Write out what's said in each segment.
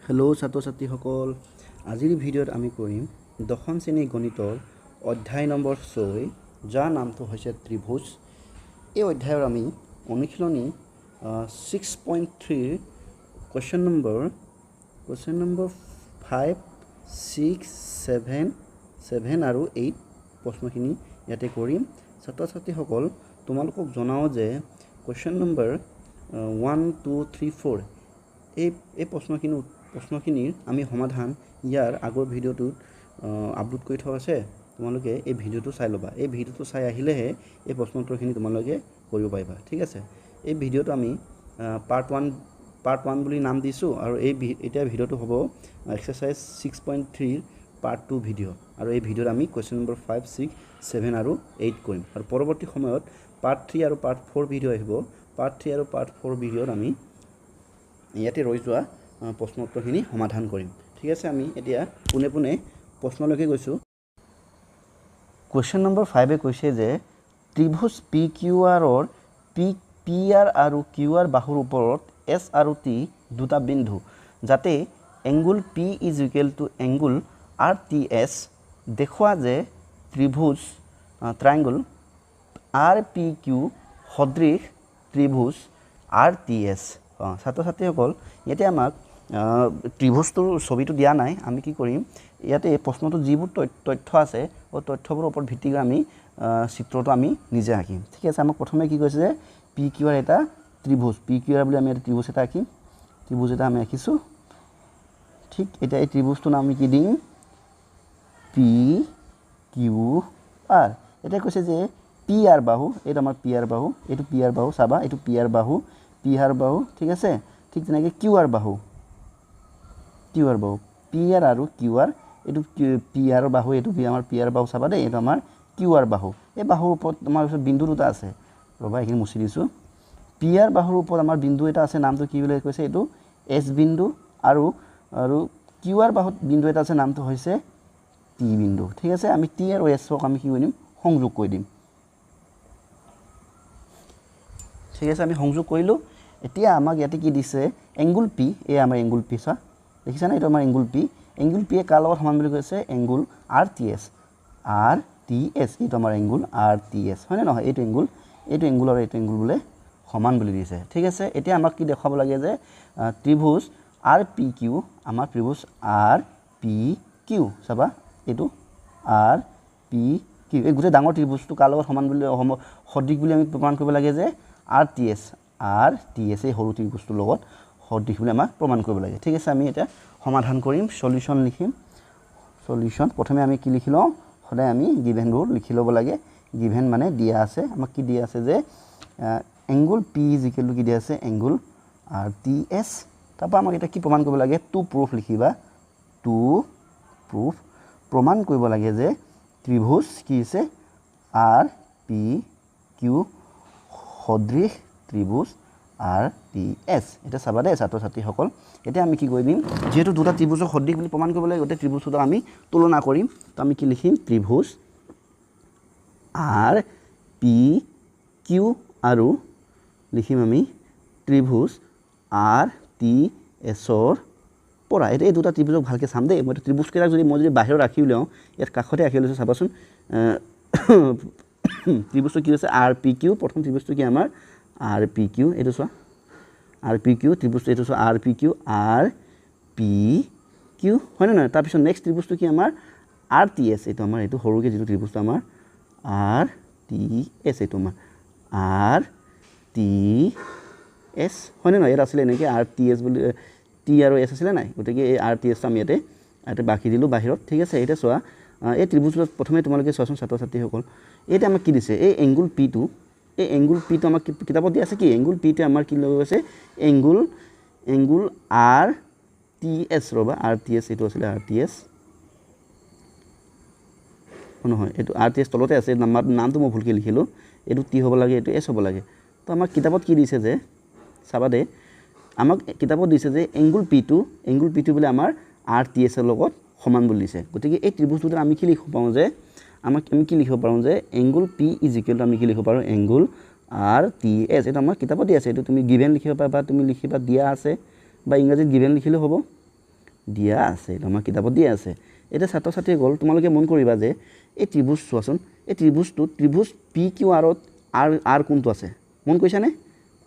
Hello' ছাত্ৰ ছাত্ৰীসকল, আজিৰ ভিডিঅ'ত আমি কৰিম দশম শ্ৰেণীৰ গণিতৰ অধ্যায় নম্বৰ 6, যাৰ নামটো হৈছে ত্ৰিভুজ। এই অধ্যায়ৰ আমি অনুশীলনী 6.3 কুৱেশ্যন নম্বৰ 5, 6, 7 আৰু 8 প্ৰশ্নখিনি ইয়াতে কৰিম। ছাত্ৰ ছাত্ৰীসকল, তোমালোকক জনাওঁ যে কুৱেশ্যন নম্বৰ 1, 2, 3, 4 এই প্ৰশ্নখিনিৰ আমি সমাধান ইয়াৰ আগৰ ভিডিঅ'টোত আপলোড কৰি থোৱা আছে। তোমালোকে এই ভিডিঅ'টো চাই ল'বা। এই ভিডিঅ'টো চাই আহিলেহে এই প্ৰশ্ন উত্তৰখিনি তোমালোকে কৰিব পাৰিবা, ঠিক আছে। এই ভিডিঅ'টো আমি পাৰ্ট 1 বুলি নাম দিছোঁ, আৰু এতিয়া ভিডিঅ'টো হ'ব এক্সাৰচাইজ 6.3 পাৰ্ট 2 ভিডিঅ'। আৰু এই ভিডিঅ'ত আমি কুৱেশ্যন নম্বৰ 5, 6, 7 আৰু 8 কৰিম। আৰু পৰৱৰ্তী সময়ত পাৰ্ট 3 আৰু পাৰ্ট 4 ভিডিঅ' আহিব। পাৰ্ট 3 আৰু পাৰ্ট 4 ভিডিঅ'ত আমি ইয়াতে ৰৈ যোৱা প্ৰশ্ন উত্তৰখিনি সমাধান কৰিম, ঠিক আছে। আমি এতিয়া পোনে পোনে প্ৰশ্নলৈকে গৈছোঁ। কুৱেশ্যন নম্বৰ 5 কৈছে যে ত্ৰিভুজ পি কিউ আৰৰ পি আৰ আৰু কিউ আৰ বাহুৰ ওপৰত এছ আৰু টি দুটা বিন্দু, যাতে angle P is equal to angle R T S দেখুওৱা যে ত্ৰিভুজ ট্ৰাইংগল আৰ পি কিউ সদৃশ ত্ৰিভুজ আৰ টি এছ। ছাত্ৰ ছাত্ৰীসকল, ইয়াতে আমাক ত্ৰিভুজটোৰ ছবিটো দিয়া নাই। আমি কি কৰিম, ইয়াতে প্ৰশ্নটোত যিবোৰ তথ্য আছে সেই তথ্যবোৰৰ ওপৰত ভিত্তি কৰি আমি চিত্ৰটো আমি নিজে আঁকিম, ঠিক আছে। আমাক প্ৰথমে কি কৈছে যে পি কিউ আৰ এটা ত্ৰিভুজ, পি কিউ আৰ বুলি আমি এটা ত্ৰিভুজ এটা আঁকিম। ত্ৰিভুজ এটা আমি আঁকিছোঁ, ঠিক। এতিয়া এই ত্ৰিভুজটোৰ নাম আমি কি দিম, পি কিউ আৰ। এতিয়া কৈছে যে পি আৰ বাহু, এইটো আমাৰ পি আৰ বাহু, এইটো পি আৰ বাহু, চাবা এইটো পি আৰ বাহু, ঠিক আছে। ঠিক তেনেকৈ কিউ আৰ বাহু, পি আৰ আৰু কিউ আৰ, এইটো পি আৰ বাহু, এইটো আমাৰ পি আৰ বাহু, চাবা দেই, এইটো আমাৰ কিউ আৰ বাহু। এই বাহুৰ ওপৰত আমাৰ বিন্দু দুটা আছে, ৰ'বা এইখিনি মুচি দিছোঁ। পি আৰ বাহুৰ ওপৰত আমাৰ বিন্দু এটা আছে, নামটো কি বুলি কৈছে, এইটো এছ বিন্দু। আৰু কিউ আৰ বাহুত বিন্দু এটা আছে, নামটো হৈছে টি বিন্দু, ঠিক আছে। আমি টি আৰু এছক আমি কি কৰি দিম, সংযোগ কৰি দিম, ঠিক আছে। আমি সংযোগ কৰিলোঁ। এতিয়া আমাক ইয়াতে কি দিছে, এংগুল পি, এই আমাৰ এংগুল পি, চোৱা দেখিছানে, এইটো আমাৰ এংগুল পি। এংগুল পিয়ে কাৰ লগত সমান বুলি কৈছে, এংগুল আৰ টি এছ, এইটো আমাৰ এংগুল আৰ টি এছ, হয়নে নহয়। এইটো এংগুল আৰু এইটো এংগুল বোলে সমান বুলি দিছে, ঠিক আছে। এতিয়া আমাক কি দেখুৱাব লাগে যে ত্ৰিভুজ আৰ পি কিউ, আমাৰ ত্ৰিভুজ আৰ পি কিউ, চাবা এইটো আৰ পি কিউ, এই গোটেই ডাঙৰ ত্ৰিভুজটো কাৰ লগত সমান বুলি সদৃশ বুলি আমি প্ৰমাণ কৰিব লাগে যে আৰ টি এছ, এই সৰু ত্ৰিভুজটোৰ লগত সদৃশ বুলি আমাক প্ৰমাণ কৰিব লাগে, ঠিক আছে। আমি এতিয়া সমাধান কৰিম, সলিউশ্যন লিখিম। প্ৰথমে আমি কি লিখি লওঁ, সদায় আমি গিভেনবোৰ লিখি ল'ব লাগে। গিভেন মানে দিয়া আছে, আমাক কি দিয়া আছে যে angle P is equal two কি দিয়া আছে, এংগুল আৰ টি এছ। তাৰপৰা আমাক এতিয়া কি প্ৰমাণ কৰিব লাগে, টু প্ৰুফ লিখিবা। প্ৰমাণ কৰিব লাগে যে ত্ৰিভুজ কি হৈছে, আৰ পি কিউ সদৃশ ত্ৰিভুজ আৰ টি এছ। এতিয়া চাবা দেই ছাত্ৰ ছাত্ৰীসকল, এতিয়া আমি কি কৰি দিম, যিহেতু দুটা ত্ৰিভুজৰ সদৃশ বুলি প্ৰমাণ কৰিব লাগে, গোটেই ত্ৰিভুজ দুটা আমি তুলনা কৰিম। তো আমি কি লিখিম, ত্ৰিভুজ আৰ পি কিউ আৰু লিখিম আমি ত্ৰিভুজ আৰ টি এছৰ পৰা। এতিয়া এই দুটা ত্ৰিভুজক ভালকৈ চাম দেই। মই ত্ৰিভুজকেইটাক যদি বাহিৰত ৰাখি উলিয়াওঁ, ইয়াত কাষতে ৰাখি লৈছোঁ, চাবাচোন ত্ৰিভুজটো কি হৈছে, আৰ পি কিউ। প্ৰথম ত্ৰিভুজটো কি আমাৰ আৰ পি কিউ, এইটো চোৱা আৰ পি কিউ ত্ৰিভুজটো, এইটো চোৱা আৰ পি কিউ, হয়নে নহয়। তাৰপিছত নেক্সট ত্ৰিভুজটো কি আমাৰ আৰ টি এছ, এইটো আমাৰ এইটো সৰুকৈ যিটো ত্ৰিভুজটো আমাৰ আৰ টি এছ, এইটো আমাৰ আৰ টি এছ, হয়নে নহয়। ইয়াত আছিলে এনেকৈ আৰ টি এছ বুলি, টি আৰু এছ আছিলে নাই, গতিকে এই আৰ টি এছটো আমি ইয়াতে বাকি দিলোঁ বাহিৰত, ঠিক আছে। এতিয়া চোৱা, এই ত্ৰিভুজটোত প্ৰথমে তোমালোকে চোৱাচোন ছাত্ৰ ছাত্ৰীসকল, এতিয়া আমাক কি দিছে, এই এংগুল পিটো আমাক কিতাপত দিয়া আছে কি, এংগুল পিটো আমাৰ কি লৈ গৈছে, এংগুল আৰ টি এছ, ৰ'বা আৰ টি এছ, এইটো আছিলে আৰ টি এছ, নহয় এইটো আৰ টি এছ তলতে আছে, নামটো মই ভুলকৈ লিখিলোঁ, এইটো টি হ'ব লাগে, এইটো এছ হ'ব লাগে। তো আমাক কিতাপত কি দিছে যে, চাবা দেই, আমাক কিতাপত দিছে যে এংগুল পিটো বোলে আমাৰ আৰ টি এছৰ লগত সমান বুলি দিছে। গতিকে এই ত্ৰিভুজটোত আমি কি লিখিব পাৰোঁ যে, আমি কি লিখিব পাৰোঁ যে angle P is equal two আমি কি লিখিব পাৰোঁ, এংগুল আৰ টি এছ। এইটো আমাৰ কিতাপত দিয়া আছে, এইটো তুমি গিভেন লিখিব পাৰা, বা তুমি লিখিবা দিয়া আছে, বা ইংৰাজীত গিভেন লিখিলেও হ'ব, দিয়া আছে আমাৰ কিতাপত দিয়া আছে এটা ছাত্ৰ ছাত্ৰী গল তোমালোকে মন কৰিবা যে এই ত্ৰিভুজ চোৱাচোন এই ত্ৰিভুজটো ত্ৰিভুজ পি কিউ আৰত আৰ কোনটো আছে মন কৰিছানে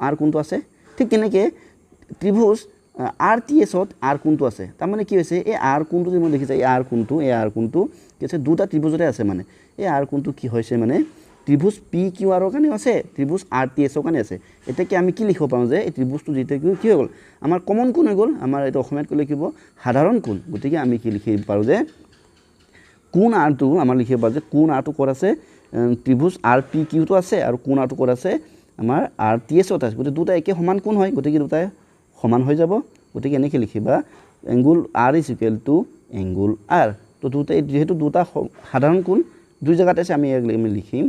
আৰ কোনটো আছে ঠিক তেনেকৈ ত্ৰিভুজ আৰ টি এছত আৰ কোনটো আছে তাৰমানে কি হৈছে এই আৰ কোনটো যে মই দেখিছা এই আৰ কোনটো কি আছে দুটা ত্ৰিভুজতে আছে মানে এই আৰ কোনটো কি হৈছে মানে ত্ৰিভুজ পি কিউ আৰৰ কাৰণে আছে ত্ৰিভুজ আৰ টি এছৰ কাৰণে আছে এতিয়া কি আমি কি লিখিব পাৰোঁ যে এই ত্ৰিভুজটো যেতিয়া কি হৈ গ'ল আমাৰ কমন কোণ হৈ গ'ল আমাৰ এইটো অসমীয়াত ক'লে কি হ'ব সাধাৰণ কোণ গতিকে আমি কি লিখিব পাৰোঁ যে কোণ আৰটো আমাৰ লিখিব পাৰোঁ যে কোণ আৰটো ক'ত আছে ত্ৰিভুজ আৰ পি কিউটো আছে আৰু কোণ আৰটো ক'ত আছে আমাৰ আৰ টি এছত আছে গতিকে দুটা একে সমান কোণ হয় গতিকে দুটাই সমান হৈ যাব গতিকে এনেকৈ লিখিবা angle R is equal to angle R তো দুটা যেহেতু দুটা সাধাৰণ কোণ দুই জেগাতে আছে আমি লিখিম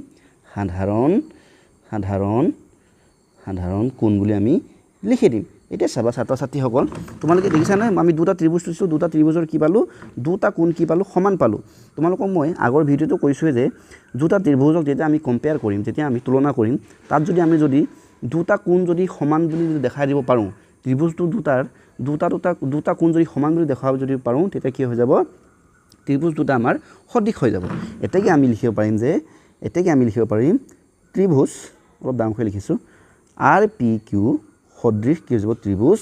সাধাৰণ কোণ বুলি আমি লিখি দিম এতিয়া চাবা ছাত্ৰ ছাত্ৰীসকল তোমালোকে দেখিছানে আমি দুটা ত্ৰিভুজ লৈছোঁ দুটা ত্ৰিভুজৰ কি পালোঁ দুটা কোণ কি পালোঁ সমান পালোঁ তোমালোকক মই আগৰ ভিডিঅ'টো কৈছোঁৱে যে দুটা ত্ৰিভুজক যেতিয়া আমি কম্পেয়াৰ কৰিম যেতিয়া আমি তুলনা কৰিম তাত যদি আমি দুটা কোণ যদি সমান বুলি যদি দেখাই দিব পাৰোঁ ত্ৰিভুজটো দুটা কোণ যদি সমান বুলি দেখাব যদি পাৰোঁ তেতিয়া কি হৈ যাব ত্ৰিভুজ দুটা আমাৰ সদৃশ হৈ যাব এতেকে আমি লিখিব পাৰিম ত্ৰিভুজ অলপ ডাঙৰকৈ লিখিছোঁ আৰ পি কিউ সদৃশ কি হৈ যাব ত্ৰিভুজ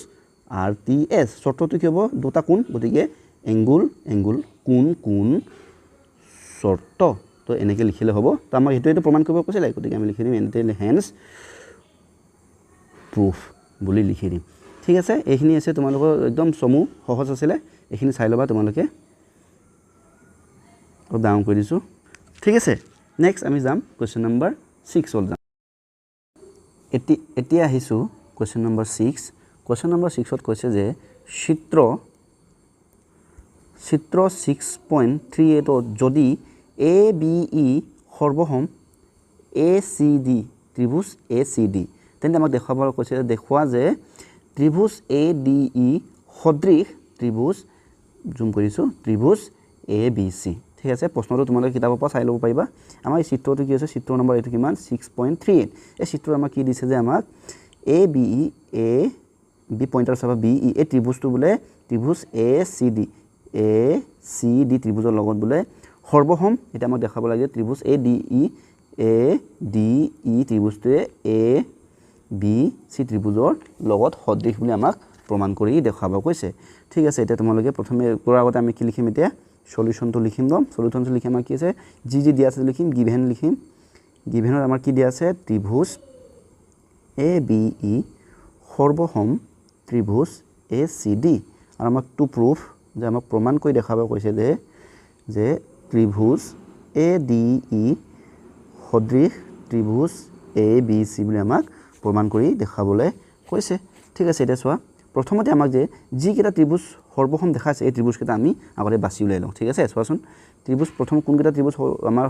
আৰ টি এছ চৰ্তটো কি হ'ব দুটা কোণ গতিকে এংগুল কোণ চৰ্ত তো এনেকৈ লিখিলে হ'ব তো আমাক সেইটোৱেতো প্ৰমাণ কৰিব কৈছিলে গতিকে আমি লিখি দিম এনেতে হেন্স প্ৰুফ বুলি লিখি দিম ঠিক আছে এইখিনি আছে তোমালোকৰ একদম চমু সহজ আছিলে এইখিনি চাই ল'বা তোমালোকে অলপ ডাউন কৰি দিছোঁ ঠিক আছে নেক্সট আমি যাম কুৱেশ্যন নম্বৰ 6 হ'ল যাম এতিয়া আহিছোঁ কুৱেশ্যন নম্বৰ 6 কুৱেশ্যন নম্বৰ 6ত কৈছে যে চিত্ৰ 6.38ত যদি A B E সৰ্বসম A C D ত্ৰিভুজ A C D তেন্তে আমাক দেখুৱাব কৈছে দেখুওৱা যে ত্ৰিভুজ এ ডি ই সদৃশ ত্ৰিভুজ জুম কৰিছোঁ ত্ৰিভুজ এ বি চি ঠিক আছে প্ৰশ্নটো তোমালোকে কিতাপৰ পৰা চাই ল'ব পাৰিবা আমাৰ এই চিত্ৰটো কি হৈছে চিত্ৰ নম্বৰ এইটো কিমান 6.38 এই চিত্ৰত আমাক কি দিছে যে আমাক A B E A B pointer চাবা বি ই এই ত্ৰিভুজটো বোলে ত্ৰিভুজ এ চি ডি ত্ৰিভুজৰ লগত বোলে সৰ্বসম এটা আমাক দেখাব লাগে ত্ৰিভুজ এ ডি ই ত্ৰিভুজটোৱে এ বি চি ত্ৰিভুজৰ লগত সদৃশ বুলি আমাক প্ৰমাণ কৰি দেখাব কৈছে ঠিক আছে এতিয়া তোমালোকে প্ৰথমে কৰাৰ আগতে আমি কি লিখিম এতিয়া সলিউশনটো লিখিম সলিউশনটো লিখি আমাৰ কি আছে যি দিয়া আছে লিখিম গিভেন লিখিম গিভেনত আমাৰ কি দিয়া আছে ত্ৰিভুজ A B E সৰ্বসম ত্ৰিভুজ A C D আৰু আমাক টু প্ৰুফ যে আমাক প্ৰমাণ কৰি দেখাব কৈছে যে ত্ৰিভুজ এ ডি ই সদৃশ ত্ৰিভুজ এ বি চি বুলি আমাক প্ৰমাণ কৰি দেখাবলৈ কৈছে ঠিক আছে এতিয়া চোৱা প্ৰথমতে আমাক যে যিকেইটা ত্ৰিভুজ সৰ্বসম দেখাইছে এই ত্ৰিভুজকেইটা আমি আগতে বাছি উলিয়াই লওঁ ঠিক আছে চোৱাচোন ত্ৰিভুজ প্ৰথম কোনকেইটা ত্ৰিভুজ আমাৰ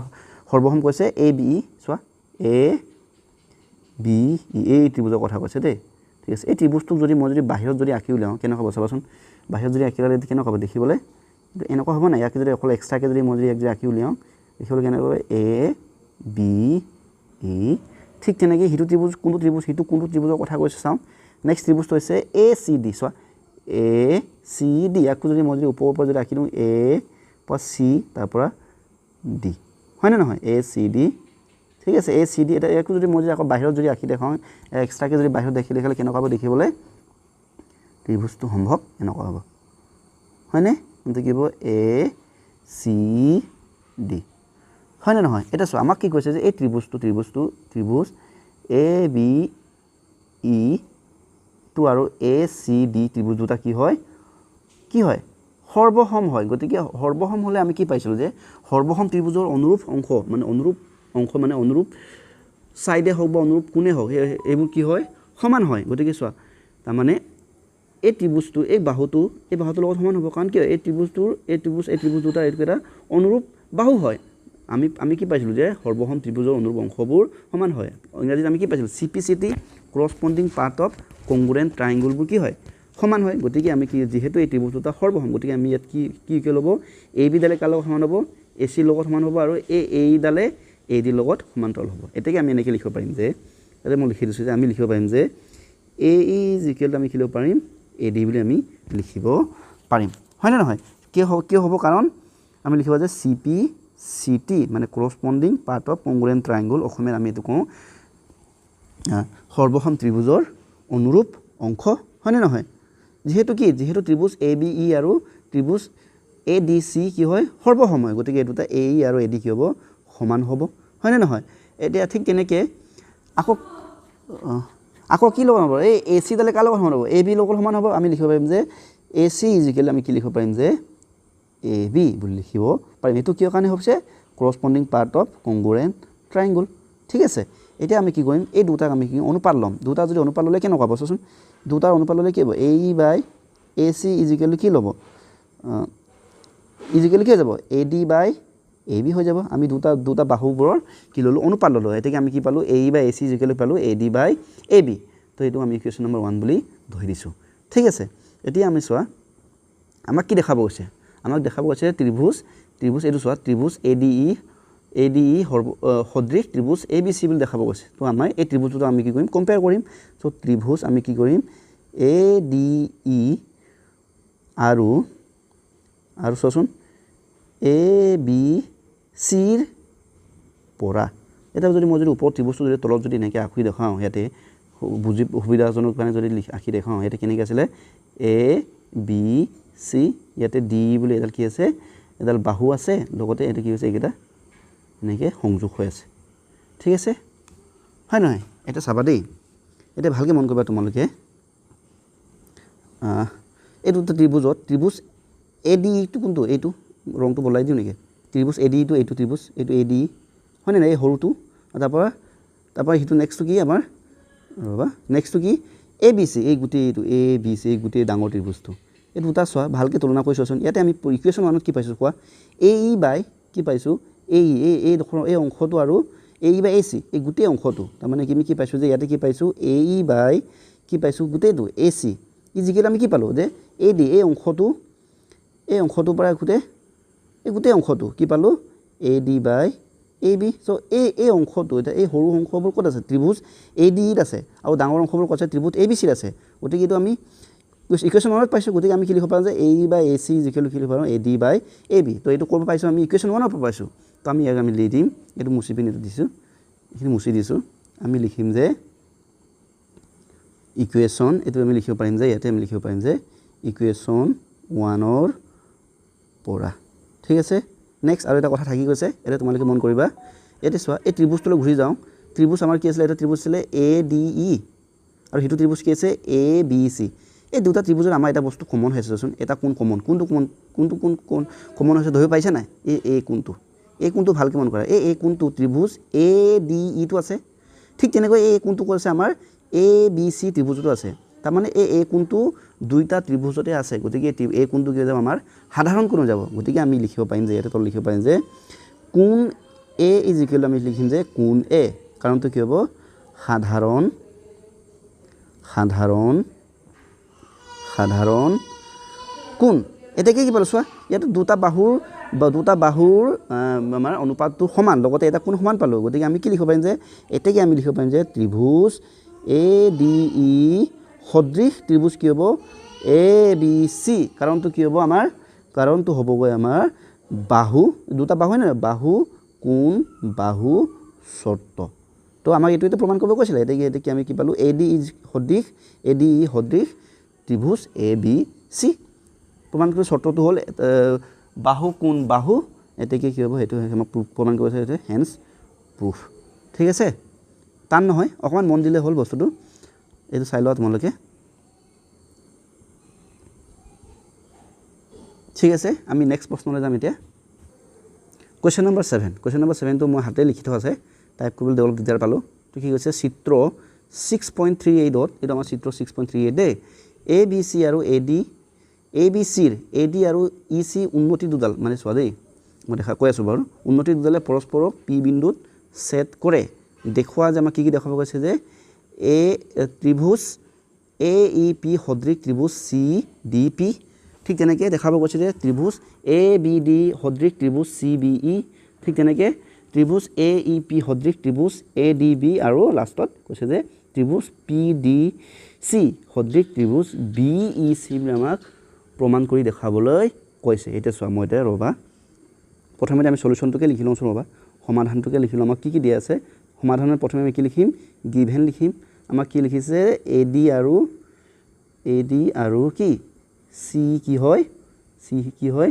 সৰ্বসম কৈছে এ বি ই চোৱা এ বি ই এই ত্ৰিভুজৰ কথা কৈছে দেই ঠিক আছে এই ত্ৰিভুজটোক যদি মই যদি বাহিৰত যদি আঁকি উলিয়াওঁ কেনেকুৱা হ'ব চাবাচোন বাহিৰত যদি আঁকি উলিয়ালে কেনেকুৱা হ'ব দেখিবলৈ এনেকুৱা হ'ব নাই ইয়াকে যদি অকল এক্সট্ৰাকৈ যদি মই যদি আঁকি উলিয়াওঁ দেখিবলৈ কেনেকুৱা হ'ব এ বি ই ঠিক তেনেকৈ সিটো ত্ৰিভুজ কোনটো ত্ৰিভুজৰ কথা কৈছে চাওঁ নেক্সট ত্ৰিভুজটো হৈছে এ চি ডি চোৱা এ চি ডি ইয়াকো যদি মই যদি ওপৰৰ পৰা যদি আঁকি দিওঁ এ পৰা চি তাৰপৰা ডি হয়নে নহয় এ চি ডি ঠিক আছে এ চি ডি এটা ইয়াকো যদি মই যদি আকৌ বাহিৰত যদি আঁকি দেখাওঁ এক্সট্ৰাকৈ যদি বাহিৰত দেখিলে কেনেকুৱা হ'ব দেখিবলৈ ত্ৰিভুজটো সম্ভৱ এনেকুৱা হ'ব হয়নে কিন্তু কি হ'ব এ চি ডি হয়নে নহয় এটা চোৱা আমাক কি কৈছে যে এই ত্ৰিভুজ এ বি ই টো আৰু এ চি ডি ত্ৰিভুজ দুটা কি হয় সৰ্বসম হয় গতিকে সৰ্বসম হ'লে আমি কি পাইছিলোঁ যে সৰ্বসম ত্ৰিভুজৰ অনুৰূপ অংশ মানে অনুৰূপ ছাইডে হওক বা অনুৰূপ কোণে হওক এইবোৰ কি হয় সমান হয় গতিকে চোৱা তাৰমানে এই ত্ৰিভুজটো এই বাহুটোৰ লগত সমান হ'ব কাৰণ কিয় এই ত্ৰিভুজ দুটা এইটো এটা অনুৰূপ বাহু হয় আমি কি পাইছিলোঁ যে সৰ্বসম ত্ৰিভুজৰ অনুৰূপ অংশবোৰ সমান হয় ইংৰাজীত আমি কি পাইছিলোঁ CPCT কৰস্পণ্ডিং পাৰ্ট অফ কংগ্ৰুৱেণ্ট ট্ৰাইংগুলবোৰ কি হয় সমান হয় গতিকে আমি কি যিহেতু এই ত্ৰিভুজ দুটা সৰ্বসম গতিকে আমি ইয়াত কি ল'ব এ বি ডালে কাৰ লগত সমান হ'ব এ চিৰ লগত সমান হ'ব আৰু এই ডালে এ ডিৰ লগত সমান্তৰাল হ'ব এতেকে আমি এনেকৈ লিখিব পাৰিম যে ইয়াতে মই লিখি দিছোঁ যে আমি লিখিব পাৰিম যে এ ই জিকেলটো আমি লিখিব পাৰিম এ ডি বুলি আমি লিখিব পাৰিম হয় না নহয় কিয় হ'ব কাৰণ আমি লিখিব যে CPCT মানে কৰসপন্ডিং পাৰ্ট অফ কংগ্ৰুয়েন্ট ট্ৰায়াঙ্গল অসমীয়াত আমি এটো কওঁ সৰ্বসম ত্ৰিভুজৰ অনুৰূপ অংশ হয় না নহয় যেহেতু ত্ৰিভুজ ABE আৰু ত্ৰিভুজ ADC কি হয় সৰ্বসম হয় গতিকে এই দুটা AE আৰু AD কি হ'ব সমান হ'ব হয় না নহয় এতিয়া ঠিক তেনেকে আকৌ কি লগাম এই AC দালে কাৰ লগত সমান হ'ব AB লগত সমান হ'ব আমি লিখিব পাৰিম যে AC আমি কি লিখিব পাৰিম যে AB বুলি লিখিব পাৰিম এটো কিয় কাৰণে হৈছে কৰসপন্ডিং পাৰ্ট অফ কংগ্ৰুয়েন্ট ট্ৰায়াঙ্গল ঠিক আছে এতিয়া আমি কি কৰিম এই দুটাক আমি কি অনুপাত লম দুটা যদি অনুপাত ললে কেনেকুৱা হ'ব চোন দুটাৰ অনুপাত ললে কি হ'ব AE/AC কি ল'ব কি হৈ যাব AD/AB হৈ যাব আমি দুটা বাহুবোৰৰ কি ললো অনুপাত ললো এতেকে আমি কি পালো AE/AC পালো AD/AB তো এইটো আমি ইকুৱেশ্যন নম্বৰ 1 বুলি ধৰি দিছো ঠিক আছে এতিয়া আমি চোৱা আমাক কি দেখাব গৈছে আমাক দেখাব গৈছে ত্ৰিভুজ এইটো চোৱা ত্ৰিভুজ ADE সদৃশ ত্ৰিভুজ ABC বুলি দেখাব গৈছে তো আমাৰ এই ত্ৰিভুজটো আমি কি কৰিম কম্পেয়াৰ কৰিম সো ত্ৰিভুজ আমি কি কৰিম ADE আৰু চোৱাচোন ABC ৰ পৰা এটা যদি মই যদি ওপৰত ত্ৰিভুজটো যদি তলত যদি এনেকৈ আঁকি দেখাওঁ ইয়াতে বুজি সুবিধাজনক কাৰণে যদি আঁকি দেখাওঁ ইয়াতে কেনেকৈ আছিলে ABC ইয়াতে D বুলি এডাল কি আছে এডাল বাহু আছে লগতে এটা কি হৈছে এইকেইটা এনেকৈ সংযোগ হৈ আছে ঠিক আছে হয় নহয় এটা চাবা দেই এটা ভালকৈ মন কৰিবা তোমালোকে এই দুটা ত্ৰিভুজ ADE টো কোনটো এইটো ৰংটো বলাই দিও নেকি ত্ৰিভুজ ADE টো এইটো ত্ৰিভুজ এইটো ADE হয় না এই হৰুটো তাৰপৰা হিটো নেক্সটটো কি আমাৰ ৰবা নেক্সটটো কি ABC এই গুটেই এইটো ABC এই গুটেই ডাঙৰ ত্ৰিভুজটো এই দুটা চোৱা ভালকৈ তুলনা কৰি চোৱাচোন ইয়াতে আমি ইকুৱেশ্যন 1ত কি পাইছো কোৱা AE/ কি পাইছো এই অংশটো আৰু AE/AC এই গুটেই অংশটো তাৰ মানে কি পাইছো যে ইয়াতে কি পাইছো AE/ কি পাইছো গুটেইটো AC ইজিকেল আমি কি পালো যে AD এই অংশটো পৰা এই গুটেই অংশটো কি পালো AD/AB সো এই অংশটো এটা এই সৰু অংশবোৰ ক'ত আছে ত্ৰিভুজ ADE ত আছে আৰু ডাঙৰ অংশবোৰ ক'ত আছে ত্ৰিভুজ ABC ত আছে গতিকে এইটো আমি ইকুৱেশ্যন 1ত পাইছো গতিকে আমি কি লিখিব পাৰো যে AE/AC ইজিকেল কি লিখিব পাৰো AD/AB তো এইটো ক'ব পাইছো আমি ইকুৱেশ্যন 1ৰ পৰা পাইছো তো আমি ইয়াক আমি লিখি দিম এইটো মুছি পিনি দিছো এইখিনি মুছি দিছো আমি লিখিম যে ইকুৱেশ্যন এইটো আমি লিখিব পাৰিম যে ইয়াতে আমি লিখিব পাৰিম যে ইকুৱেশ্যন 1ৰ পৰা ঠিক আছে নেক্সট আৰু এটা কথা থাকি গৈছে এটা তোমালোকে মন কৰিবা এতে চোৱা এই ত্ৰিভুজটোলৈ ঘূৰি যাওঁ ত্ৰিভুজ আমাৰ কি আছিল এটা ত্ৰিভুজ আছিল ADE আৰু হিটো ত্ৰিভুজ কি আছে ABC এই দুটা ত্ৰিভুজৰ আমাৰ এটা বস্তু কমন হৈছে চোন এটা কোনটো কমন হৈছে ধৰিব পাইছা নাই এই কোনটো ভালকৈ মন কৰা এই কোনটো ত্ৰিভুজ ADE টো আছে ঠিক তেনেকৈ এই কোনটো কৈছে আমাৰ ABC ত্ৰিভুজটো আছে তাৰ মানে এই কোনটো দুইটা ত্ৰিভুজতে আছে গতিকে এই কোনটো কি যাব আমাৰ সাধাৰণ কোণ যাব গতিকে আমি লিখিব পাৰিম যে ইয়াতে তল লিখিব পাৰিম যে কোণ A ইজিকেল আমি লিখিম যে কোণ A কাৰণটো কি হ'ব সাধাৰণ কোণ এটা কি পালো চোৱা ইয়াতে দুটা বাহুৰ আমাৰ অনুপাতটো সমান লগতে এটা কোণ সমান পালো গতিকে আমি কি লিখিব পাৰিম যে এতেকে আমি লিখিব পাৰিম যে ত্ৰিভুজ ADE সদৃশ ত্ৰিভুজ কি হ'ব ABC কাৰণটো কি হ'ব আমাৰ কাৰণটো হ'বগৈ আমাৰ বাহু দুটা বাহু হয় না বাহু কোণ বাহু শৰ্ত তো আমাক এইটো প্ৰমাণ কৰিব কৈছিল এতে কি আমি কি পালো ADE সদৃশ ত্ৰিভুজ ABC প্ৰমাণ কৰি শৰ্তটো হ'ল বাহু কোণ বাহু এতেকে কি হ'ব সেইটো আমাক প্ৰমাণ কৰিছে এতে হেন্স প্ৰুফ ঠিক আছে টান নহয় অকমান মন দিলে হ'ল বস্তুটো এইটো চাই লোৱা তোমালোকে ঠিক আছে আমি নেক্সট প্ৰশ্নলৈ যাম এতিয়া কোৱেশ্চন নম্বৰ 7 টো মই হাতে লিখি থোৱা আছে টাইপ কৰিবলৈ অলপ দিগদাৰ পালো তো কি কৈছে চিত্ৰ 6.38 ত এটা আমাৰ চিত্ৰ 6.38 দে ABC আৰু ABC ৰ AD আৰু EC উন্নতি দুডাল মানে চোৱা দেই মই দেখা কৈ আছো বাৰু উন্নতি দুডালে পৰস্পৰক P বিন্দুত সেট কৰে দেখুৱা যে আমাক কি দেখাব গৈছে যে ত্ৰিভুজ AEP সদৃশ ত্ৰিভুজ CDP ঠিক তেনেকৈ দেখাব গৈছে যে ত্ৰিভুজ ABD সদৃশ ত্ৰিভুজ CBE ঠিক তেনেকৈ ত্ৰিভুজ AEP সদৃশ ত্ৰিভুজ ADB আৰু লাষ্টত কৈছে যে ত্ৰিভুজ PDC সদৃশ ত্ৰিভুজ BEC বুলি আমাক প্ৰমাণ কৰি দেখাবলৈ কৈছে এতিয়া চোৱা মই এতিয়া ৰ'বা প্ৰথমতে আমি সলিউশনটোকে লিখি লওঁচোন ৰ'বা সমাধানটোকে লিখি লওঁ আমাক কি দিয়া আছে সমাধানৰ প্ৰথমে আমি কি লিখিম গিভেন লিখিম আমাক কি লিখিছে এডি আৰু কি সি কি হয়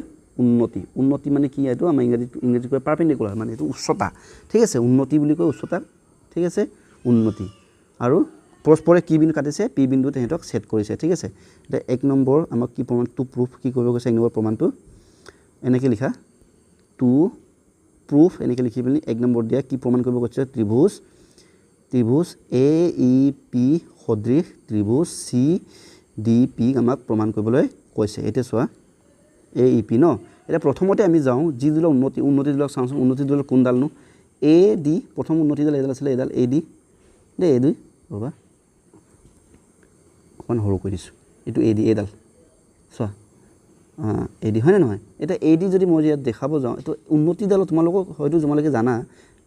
উন্নতি মানে কি এইটো আমাৰ ইংৰাজীত কয় পাৰপেণ্ডিকুলাৰ মানে এইটো উচ্চতা ঠিক আছে উন্নতি বুলি কয় উচ্চতা ঠিক আছে উন্নতি আৰু পৰস্পৰে কি বিন্দু কাটিছে পি বিন্দু তেহেঁতক ছেট কৰিছে ঠিক আছে এতিয়া 1 নম্বৰ আমাক কি প্ৰমাণ টু প্ৰুফ কি কৰিব কৈছে 1 নম্বৰ প্ৰমাণটো এনেকৈ লিখা টু প্ৰুফ এনেকৈ লিখি পিনি 1 নম্বৰ দিয়া কি প্ৰমাণ কৰিব কৈছে ত্ৰিভুজ এ ই পি সদৃশ ত্ৰিভুজ চি ডি পি আমাক প্ৰমাণ কৰিবলৈ কৈছে এতিয়া চোৱা এ ই পি ন এতিয়া প্ৰথমতে আমি যাওঁ যি দুলা উন্নতি দুলাক চাওঁচোন উন্নতি দুলাৰ কোনডালনো এ ডি প্ৰথম উন্নতিডাল এডাল আছিলে এডাল এ ডি দেই এ দুই ৰ'বা অকণমান সৰু কৰি দিছোঁ এইটো এ ডি এডাল চোৱা এ ডি হয়নে নহয় এতিয়া এ ডি যদি মই ইয়াত দেখাব যাওঁ এইটো উন্নতিডালত তোমালোকক হয়তো তোমালোকে জানা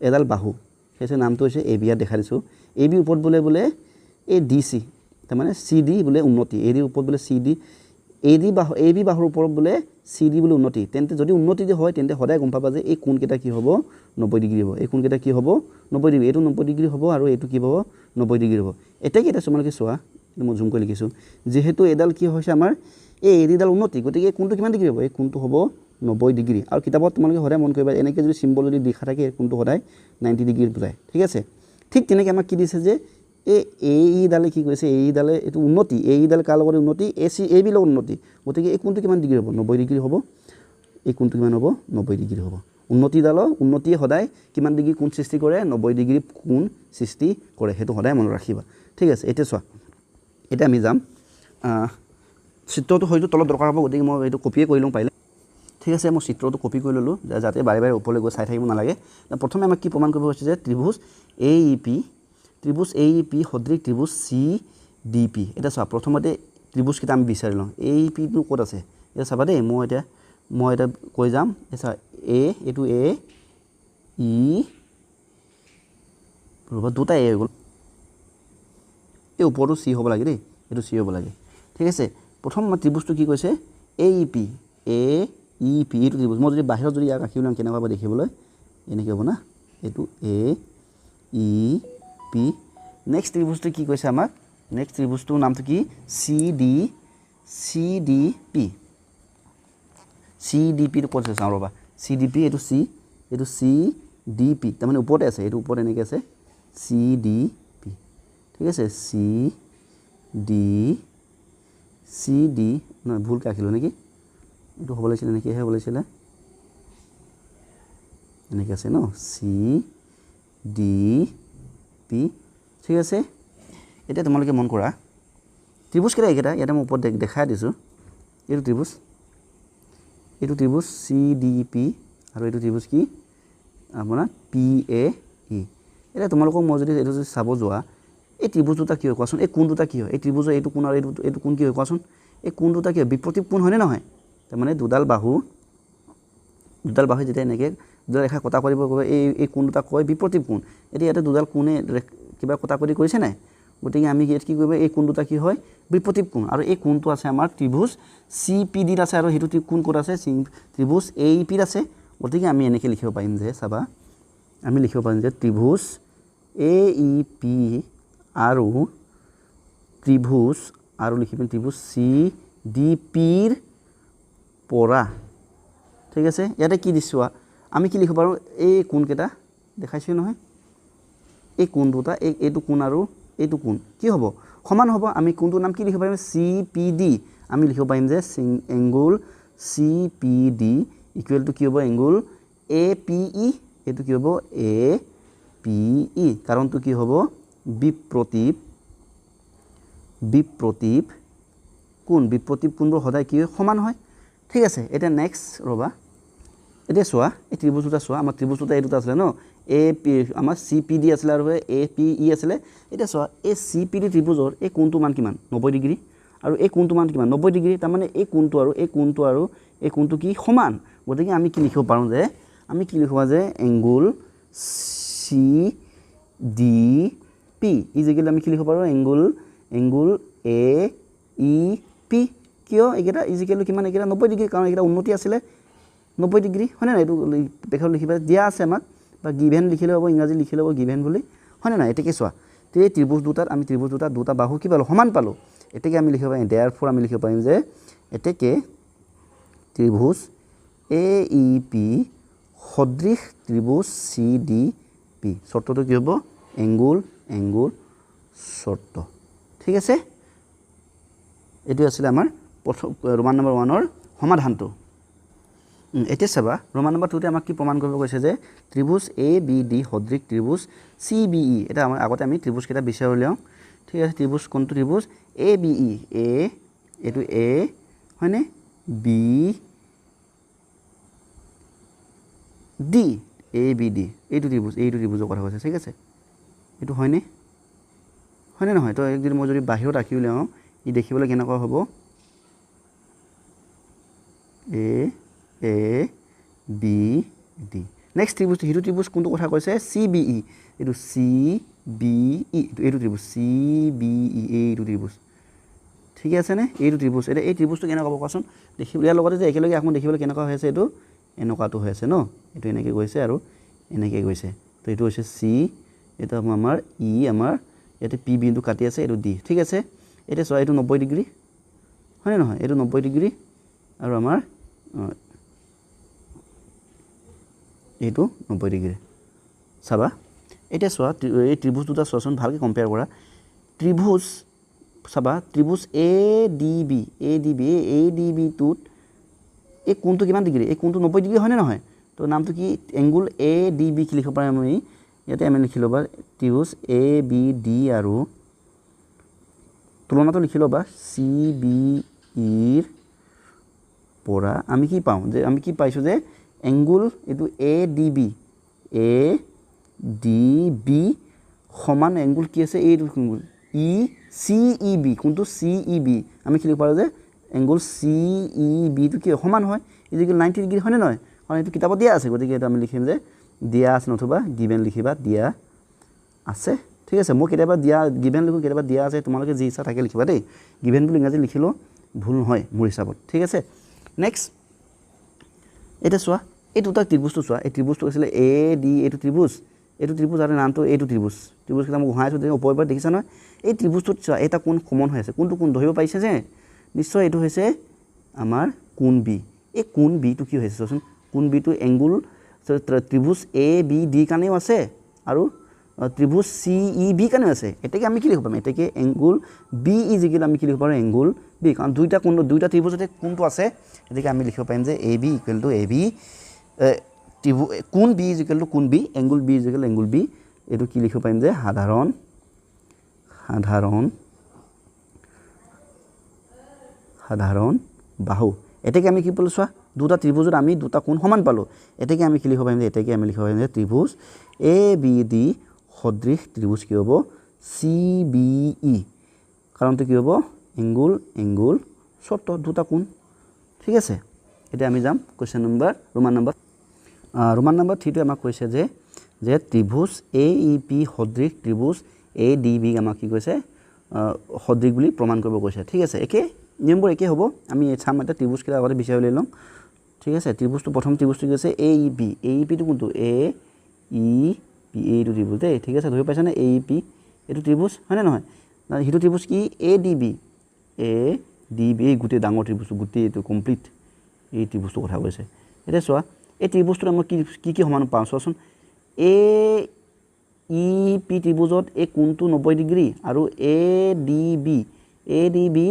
এডাল বাহু সেই নামটো হৈছে এ বি ইয়াত দেখা দিছোঁ এ বি ওপৰত বোলে এ ডি চি তাৰমানে চি ডি বোলে উন্নতি এ ডিৰ ওপৰত বোলে চি ডি এ বি বাহুৰ ওপৰত বোলে চি ডি বোলে উন্নতি তেন্তে যদি উন্নতি হয় তেন্তে সদায় গম পাবা যে এই কোণকেইটা কি হ'ব 90 ডিগ্ৰী হ'ব এই কোণকেইটা কি হ'ব 90 ডিগ্ৰী এইটো 90 ডিগ্ৰী হ'ব আৰু এইটো কি হ'ব 90 ডিগ্ৰী হ'ব এতিয়া কি এটা তোমালোকে চোৱা মই জুম কৰি লিখিছোঁ যেহেতু এডাল কি হৈছে আমাৰ এই এডিডাল উন্নতি গতিকে এই কোণটো কিমান ডিগ্ৰী হ'ব এই কোণটো হ'ব 90 ডিগ্ৰী আৰু কিতাপত তোমালোকে সদায় মন কৰিবা এনেকৈ যদি চিম্বল যদি লিখা থাকে এই কোণটো সদায় 90 ডিগ্ৰী বুজায় ঠিক আছে ঠিক তেনেকৈ আমাক কি দিছে যে এই ডালে কি কৈছে এই ডালে এইটো উন্নতি এই ডাল কাৰ লগত উন্নতি এ বি লগত উন্নতি গতিকে এই কোণটো কিমান ডিগ্ৰী হ'ব 90 ডিগ্ৰী হ'ব এই কোণটো কিমান হ'ব 90 ডিগ্ৰী হ'ব উন্নতিয়ে সদায় কিমান ডিগ্ৰী কোণ সৃষ্টি কৰে 90 ডিগ্ৰী কোণ সৃষ্টি কৰে সেইটো সদায় মনত ৰাখিবা ঠিক আছে এতিয়া চোৱা এতিয়া আমি যাম চিত্ৰটো হয়তো তলত দৰকাৰ হ'ব গতিকে মই এইটো কপিয়ে কৰি লওঁ পাৰিলে ঠিক আছে মই চিত্ৰটো কপি কৰি ল'লোঁ যাতে বাৰে ওপৰলৈ গৈ চাই থাকিব নালাগে প্ৰথমে আমাক কি প্ৰমাণ কৰিব হৈছে যে ত্ৰিভুজ এ ই পি সদৃশ ত্ৰিভুজ চি ডি পি এতিয়া চোৱা প্ৰথমতে ত্ৰিভুজকেইটা আমি বিচাৰি লওঁ এ ই পিটো ক'ত আছে এতিয়া চাবা দেই মই এতিয়া কৈ যাম চোৱা এইটো এ ই ৰ'বা দুটা এ হৈ গ'ল এই ওপৰটো চি হ'ব লাগে দেই এইটো চি হ'ব লাগে ঠিক আছে প্ৰথম ত্ৰিভুজটো কি কৈছে এ ই পি এইটো ত্ৰিভুজ মই যদি বাহিৰত যদি ইয়াক ৰাখি লওঁ কেনেকুৱা হ'ব দেখিবলৈ এনেকৈ হ'ব না এইটো এ ই পি নেক্সট ত্ৰিভুজটো কি কৈছে আমাক নেক্সট ত্ৰিভুজটোৰ নামটো কি চি ডি পিটো ক'ত আছে চাওঁ ৰ'বা চি ডি পি এইটো চি ডি পি তাৰমানে ওপৰতে আছে এইটো ওপৰত এনেকৈ আছে চি ডি পি ঠিক আছে চি ডি নহয় ভুলকৈ ৰাখিলোঁ নেকি এইটো হ'ব লাগিছিলে নেকি হ'ব লাগিছিলে এনেকৈ আছে ন চি ডি পি ঠিক আছে এতিয়া তোমালোকে মন কৰা ত্ৰিভুজকেইটা এইকেইটা ইয়াতে মই ওপৰত দেখাই দিছোঁ এইটো ত্ৰিভুজ চি ডি পি আৰু এইটো ত্ৰিভুজ কি আপোনাৰ পি এ ই এতিয়া তোমালোকক মই যদি এইটো যদি চাব যোৱা এই ত্ৰিভুজ দুটা কি হয় কোৱাচোন এই কোণ দুটা কি হয় এই ত্ৰিভুজৰ এইটো কোণ আৰু এইটো কোণ কি হয় কোৱাচোন এই কোণ দুটা কি হয় বিপৰীত কোণ হয়নে নহয় তাৰমানে দুডাল বাহু যেতিয়া এনেকৈ দুডাল ৰেখা কটা কৰিব এই কোণ দুটা কয় বিপৰীত কোণ এতিয়া ইয়াতে দুডাল কোণে কিবা কটা কৰি কৰিছে নাই গতিকে আমি ইয়াত কি কৰিব এই কোণ দুটা কি হয় বিপৰীত কোণ আৰু এই কোণটো আছে আমাৰ ত্ৰিভুজ চি পি ডিত আছে আৰু সেইটো কোণ ক'ত আছে ত্ৰিভুজ এ ই পিত আছে গতিকে আমি এনেকৈ লিখিব পাৰিম যে চাবা আমি লিখিব পাৰিম যে ত্ৰিভুজ এ ই পি আৰু লিখি পিনি ত্ৰিভুজ চি ডি পিৰ পৰা ঠিক আছে ইয়াতে কি দিছোঁ আমি কি লিখিব পাৰোঁ এই কোণকেইটা দেখাইছোঁ নহয় এই কোণ দুটা এইটো কোণ আৰু এইটো কোণ কি হ'ব সমান হ'ব আমি কোণটোৰ নাম কি লিখিব পাৰিম চি পি ডি আমি লিখিব পাৰিম যে angle C P D equal to কি হ'ব এংগুল এ পি ই এইটো কি হ'ব এ পি ই কাৰণটো কি হ'ব বিপ্ৰতীপ কোণবোৰ সদায় কি হয় সমান হয় ঠিক আছে এতিয়া নেক্সট ৰ'বা এতিয়া চোৱা এই ত্ৰিভুজ দুটা চোৱা আমাৰ ত্ৰিভুজ দুটা এই দুটা আছিলে ন এ পি আমাৰ চি পি ডি আছিলে আৰু এ পি ই আছিলে এতিয়া চোৱা এই চি পি ডি ত্ৰিভুজৰ এই কোণটো মান কিমান 90 ডিগ্ৰী আৰু এই কোণটো মান কিমান 90 ডিগ্ৰী তাৰমানে এই কোণটো আৰু এই কোণটো কি সমান গতিকে আমি কি লিখিব পাৰোঁ যে এংগুল চি ডি পি ইজিকেলি আমি কি লিখিব পাৰোঁ এংগুল এ ই পি কিয় এইকেইটা ইজিকেল টু কিমান এইকেইটা 90 ডিগ্ৰী কাৰণ এইকেইটা উন্নতি আছিলে 90 ডিগ্ৰী হয়নে নাই এইটো দেখাও লিখিবা দিয়া আছে আমাক বা গিভেন লিখিলে হ'ব ইংৰাজী লিখিলে হ'ব গিভেন বুলি হয়নে নাই এটাকে চোৱা তে ত্ৰিভুজ দুটাত আমি ত্ৰিভুজ দুটা দুটা বাহু কি পালো সমান পালো এটাকে আমি লিখিব পাৰিম দেয়াৰফৰ আমি লিখিব পাৰিম যে এটাকে ত্ৰিভুজ AEP সদৃশ ত্ৰিভুজ CDP শৰ্তটো কি হ'ব এঙ্গুল শৰ্ত ঠিক আছে এটো আছিল আমাৰ ৰোমান নম্বৰ 1 ৰ সমাধানটো এতিয়া চাবা ৰোমান নম্বৰ 2 তে আমাক কি প্ৰমাণ কৰিব কৈছে যে ত্ৰিভুজ ABD সদৃশ ত্ৰিভুজ CBE এটা আমাৰ আগতে আমি ত্ৰিভুজ কেইটা বিচাৰি উলিয়াও ঠিক আছে ত্ৰিভুজ কোনটো ত্ৰিভুজ ABE এটো A হয়নে B D ABD এইটো ত্ৰিভুজৰ কথা কৈছে ঠিক আছে এটো হয়নে হয়নে নহয় তো একদিন মই যদি বাহিৰত ৰাখি উলিয়াও ই দেখিবলৈ কেনেকুৱা হ'ব A B D নেক্সট ত্ৰিভুজ হিটো ত্ৰিভুজ কোনটো কথা কৈছে CBE এটো CBE এইটো ত্ৰিভুজ CBE এইটো ত্ৰিভুজ ঠিক আছে নে এইটো ত্ৰিভুজ এটা এই ত্ৰিভুজটো কেনেকুৱা হ'ব কোৱাচোন দেখি ইয়াৰ লগতে যে একেলগে এখন দেখিবলৈ কেনেকুৱা হৈ আছে এটো এনেকুৱাটো হৈ আছে ন এটো এনেকৈ গৈছে আৰু এনেকৈ গৈছে তো এটো হৈছে C এটা আমাৰ E আমাৰ এতে P বিন্দু কাটি আছে এটো D ঠিক আছে এটা চোৱা এটো 90 ডিগ্ৰী হয়নে নহয় এটো 90 ডিগ্ৰী আৰু আমাৰ এটো 90 ডিগ্ৰী চাবা এটা চোৱা এই ত্ৰিভুজ দুটা চোৱাচোন ভালকৈ কম্পেয়াৰ কৰা ত্ৰিভুজ চাবা ত্ৰিভুজ ADB টুত এই কোণটো কিমান ডিগ্ৰী এই কোণটো 90 ডিগ্ৰী হয়নে নহয় তো নামটো কি এঙ্গুল ADB কি লিখিব পাৰিম আমি ইয়াতে আমি লিখি লবা ত্ৰিভুজ ABD আৰু তুলনাটো লিখি লবা CBE ৰ পৰা আমি কি পাওঁ যে আমি কি পাইছো যে এঙ্গুল এটো ADB সমান এঙ্গুল কি আছে এইটো এঙ্গুল CEB কোনটো CEB আমি কি লিখিব পাৰো যে এঙ্গুল CEB টো কি সমান হয় ইজিকেল 90 ডিগ্ৰী হয় নে নহয় কাৰণ এটো কিতাপত দিয়া আছে গতিকে এটা আমি লিখিম যে দিয়া আছে নতুবা গিভেন লিখিবা দিয়া আছে ঠিক আছে মই কেতিয়াবা দিয়া গিভেন লিখো কেতিয়াবা দিয়া আছে তোমালোকে যি ইচ্ছা থাকে লিখিবা দেই গিভেন বুলি ইংৰাজী লিখিলো ভুল নহয় মোৰ হিচাপত ঠিক আছে নেক্সট এটা চোৱা এই দুটা ত্ৰিভুজটো চোৱা এই ত্ৰিভুজটো আছিল AD এইটো ত্ৰিভুজ আৰু নামটো এইটো ত্ৰিভুজ কেইটা মই গুহাইছো যে ওপৰৰ পৰা দেখিছা নহয় এই ত্ৰিভুজটোত চোৱা এটা কোণ কমন হৈ আছে কোনটো কোণ ধৰিব পাৰিছে যে নিশ্চয় এইটো হৈছে আমাৰ কোণ B এই কোণ B টো কি হৈছে চোৱাচোন কোণ B টো এঙ্গুল ত্ৰিভুজ ABD কাৰণেও আছে আৰু ত্ৰিভুজ CEB কাৰণেও আছে এটাকে আমি কি লিখিব পাম এটাকে এঙ্গুল B ইজিকেল আমি কি লিখিব পাৰো এঙ্গুল B কাৰণ দুইটা ত্ৰিভুজতে কোণটো আছে এটাকে আমি লিখিব পাৰিম যে AB AB কোণ B ইজিকেল টু কোণ B এঙ্গুল B ইজিকেল এঙ্গুল B এটো কি লিখিব পাৰিম যে সাধাৰণ বাহু এটাকে আমি কি পালো চোৱা দুটা ত্ৰিভুজত আমি দুটা কোণ সমান পালো এটাকে আমি কি লিখিব পাৰিম যে এটাকে আমি লিখিব পাৰিম যে ত্ৰিভুজ ABD সদৃশ ত্ৰিভুজ কি হ'ব CBE কাৰণটো কি হ'ব এঙ্গুল শৰ্ত দুটা কোণ ঠিক আছে এটা আমি যাম কোৱেশ্চন নম্বৰ ৰোমান নম্বৰ 3 টো আমাক কৈছে যে ত্ৰিভুজ AEP সদৃশ ত্ৰিভুজ ADB আমাক কি কৈছে সদৃশ বুলি প্ৰমাণ কৰিব কৈছে ঠিক আছে একে নিয়মবোৰ একে হ'ব আমি চাম এটা ত্ৰিভুজ কেইটা আগতে বিচাৰি লৈ লম ঠিক আছে ত্ৰিভুজটো প্ৰথম ত্ৰিভুজটো কি আছে AEP টো কোনটো AEP এইটো ত্ৰিভুজ দেই ঠিক আছে ধৰি পাইছা নে AEP এইটো ত্ৰিভুজ হয় নে নহয় হিটো ত্ৰিভুজ কি ADB এই গোটেই ডাঙৰ ত্ৰিভুজটো গোটেই এইটো কমপ্লিট এই ত্ৰিভুজটো কথা কৈছে এটা চোৱা এই ত্ৰিভুজটো আমাৰ কি সমান পাওঁ চোৱাচোন AEP ত্ৰিভুজত এই কোণটো 90 ডিগ্ৰী আৰু ADB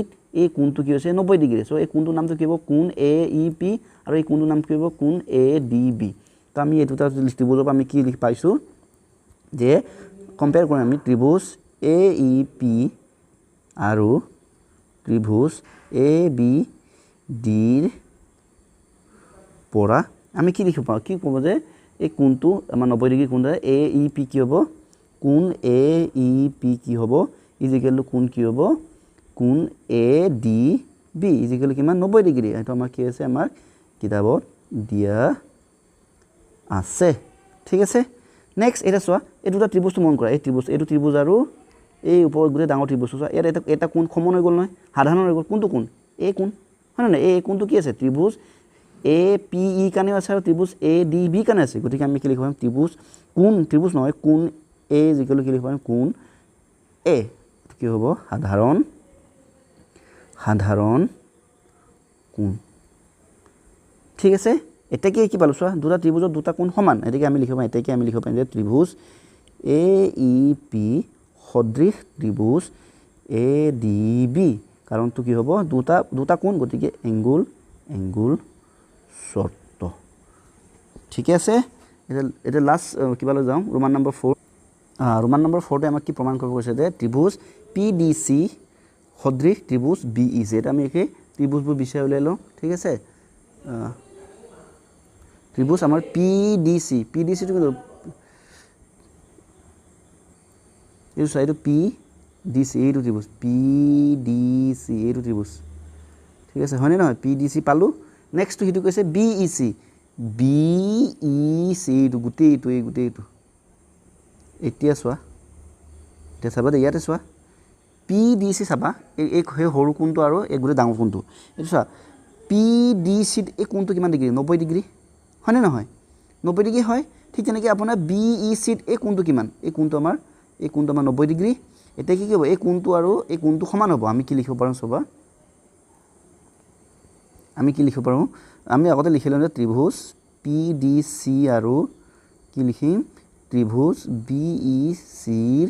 ত এই কোণটো কি হৈছে 90 ডিগ্ৰী সো এই কোণটোৰ নামটো কি হ'ব কোণ AEP আৰু এই কোণটোৰ নাম কি হ'ব কোণ ADB তো আমি এই দুটা ত্ৰিভুজৰ পৰা আমি কি লিখি পাইছো যে কম্পেয়াৰ কৰিম আমি ত্ৰিভুজ AEP আৰু ত্ৰিভুজ ABD ৰ পৰা আমি কি লিখিব পাওঁ কি ক'ব যে এই কোণটো আমাৰ 90 ডিগ্ৰী কোণ AEP কি হ'ব কোণ AEP কি হ'ব ইজিকেল টু কোণ কি হ'ব কোণ ADB ইজিকেল কিমান 90 ডিগ্ৰী এটা আমাৰ কি আছে আমাৰ কিতাপত দিয়া আছে ঠিক আছে নেক্সট এটা চোৱা এই দুটা ত্ৰিভুজটো মন কৰা এইটো ত্ৰিভুজ আৰু এই ওপৰত গোটেই ডাঙৰ ত্ৰিভুজটো চোৱা এটা কোণ কমন হৈ গ'ল নহয় সাধাৰণ হৈ গ'ল কোনটো কোণ এই কোণ হয় না এই কোনটো কি আছে ত্ৰিভুজ APE কাৰণে আছে আৰু ত্ৰিভুজ ADB কাৰণে আছে গতিকে আমি কি লিখিব পাৰিম ত্ৰিভুজ কোন ত্ৰিভুজ নহয় কোন A যিকল কি লিখিব পাৰিম কোন A কি হ'ব সাধাৰণ কোন ঠিক আছে এটাকে কি পালো চোৱা দুটা ত্ৰিভুজৰ দুটা কোণ সমান এটাকে আমি লিখিব পাৰিম এটাকে আমি লিখিব পাৰিম যে ত্ৰিভুজ AEP সদৃশ ত্ৰিভুজ ADB কাৰণটো কি হ'ব দুটা কোণ গতিকে এংগুল শৰ্ত ঠিক আছে এটা লাষ্ট কিবালৈ যাওঁ ৰোমান নম্বৰ 4 ৰোমান নম্বৰ 4 তে আমাক কি প্ৰমাণ কৰিব কৈছে যে ত্ৰিভুজ PDC সদৃশ ত্ৰিভুজ BEC এটা আমি একে ত্ৰিভুজবোৰ বিচাৰি উলিয়াই লওঁ ঠিক আছে ত্ৰিভুজ আমাৰ PDC টো কিন্তু এই সাইডটো PDC এইটো ত্ৰিভুজ PDC এইটো ত্ৰিভুজ ঠিক আছে হয়নে নহয় PDC পালো নেক্সট হিটো কৈছে BEC এইটো গোটেইটো এতিয়া চোৱা এতিয়া চাবা ইয়াতে চোৱা PDC চাবা এই সৰু কোণটো আৰু এই গোটেই ডাঙৰ কোণটো এইটো চোৱা PDC এই কোণটো কিমান ডিগ্ৰী 90 ডিগ্ৰী হয়নে নহয় 90 ডিগ্ৰী হয় ঠিক তেনেকৈ আপোনাৰ BEC এই কোণটো কিমান এই কোণটো আমাৰ 90 ডিগ্ৰী এটা কি হ'ব এই কোণটো আৰু এই কোণটো সমান হ'ব আমি কি লিখিব পাৰোঁ চাবা আমি কি লিখিব পাৰোঁ আমি আগতে লিখিলোঁ যে ত্ৰিভুজ PDC আৰু কি লিখিম ত্ৰিভুজ BEC ৰ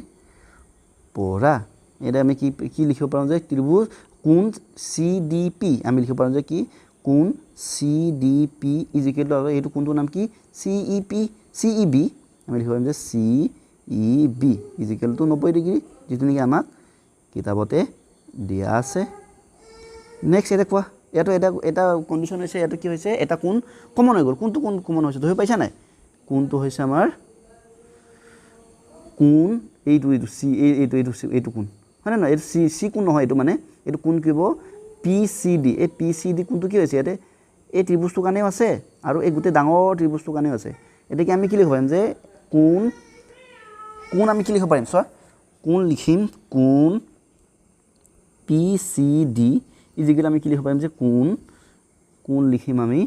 পৰা এটা আমি কি লিখিব পাৰোঁ যে ত্ৰিভুজ কোণ CDP আমি লিখিব পাৰোঁ যে কি কোণ CDP ইজিকেল আৰু এইটো কোণটোৰ নাম কি CEB আমি লিখিব পাৰিম যে CEB ইজিকেল টু 90 ডিগ্ৰী যেটো নেকি আমাক কিতাপতে দিয়া আছে নেক্সট এটা কোৱা এটা কন্ডিশন হৈছে এটা কি হৈছে এটা কোণ কমন হৈ গ'ল কোনটো কোণ কমন হৈছে ধৰি পাইছা নাই কোণটো হৈছে আমাৰ কোণ এইটো এইটো কোণ হয় না এইটো সি কোণ নহয় এইটো মানে এইটো কোণ কি হ'ব PCD এই PCD কোণটো কি হৈছে ইয়াতে এই ত্ৰিভুজটোৰ কাৰণেও আছে আৰু এই গোটেই ডাঙৰ ত্ৰিভুজটোৰ কাৰণেও আছে এটাকে আমি কি লিখিব পাৰিম যে কোণ আমি কি লিখিব পাৰিম চোৱা কোণ লিখিম কোণ PCD ইজিকেল আমি কি লিখিব পাৰিম যে কোণ লিখিম আমি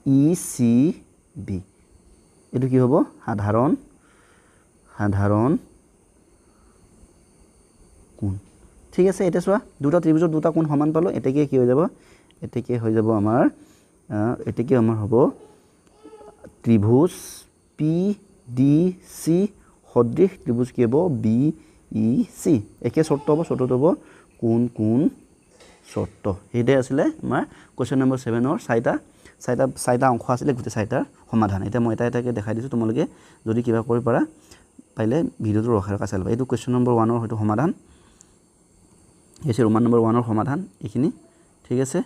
ECB এইটো কি হ'ব সাধাৰণ কোণ ঠিক আছে এটা চোৱা দুটা ত্ৰিভুজৰ দুটা কোণ সমান পালো এটাকে কি হৈ যাব এটাকে আমাৰ হ'ব ত্ৰিভুজ PDC সদৃশ ত্ৰিভুজ কি হ'ব BEC একে শৰ্ত হ'ব শৰ্তটো হ'ব কোণ শৰ্ত এইটাই আছিলে আমাৰ কোৱেশ্চন নম্বৰ 7 ৰ চাৰিটা অংশ আছিলে গোটেই চাৰিটাৰ সমাধান এটা মই এটাকে দেখাই দিছো তোমালোকে যদি কিবা কৰি পাৰা পাইলে ভিডিওটো ৰখাই চাই লবা এইটো কোৱেশ্চন নম্বৰ 1 ৰ হয়তো সমাধান এছে ৰোমান নম্বৰ 1 ৰ সমাধান এইখিনি ঠিক আছে